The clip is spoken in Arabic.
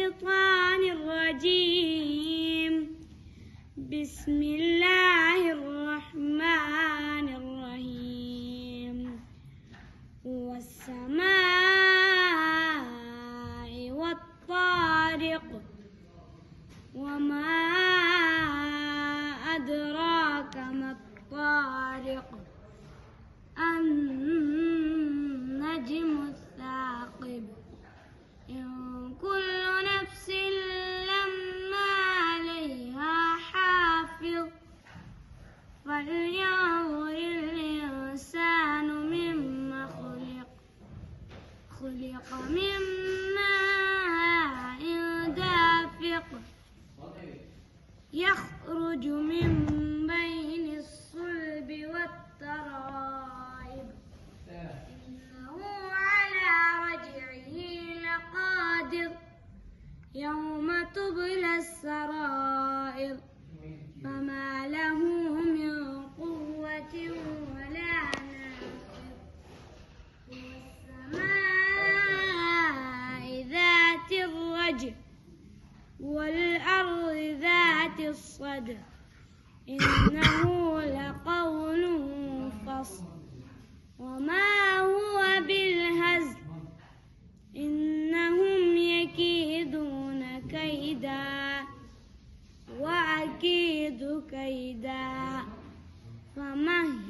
الشيطان الرجيم. بسم الله الرحمن الرحيم. والسماء والطارق وما أدراك ما الطارق النجم الثاقب إن كل نفس لما عليها حافظ فلينظر الإنسان مما خلق من ماء دافق يخرج من بين الصلب والترائب إنه على رجعه لقادر يوم تبلى السرائر فما له من قوة ولا ناصر. والسماء ذات الرجع والأرض ذات الصدع إنه لقول فصل وما هو بالهزل إنهم يكيدون كيدا وأكيد كيدا فمهل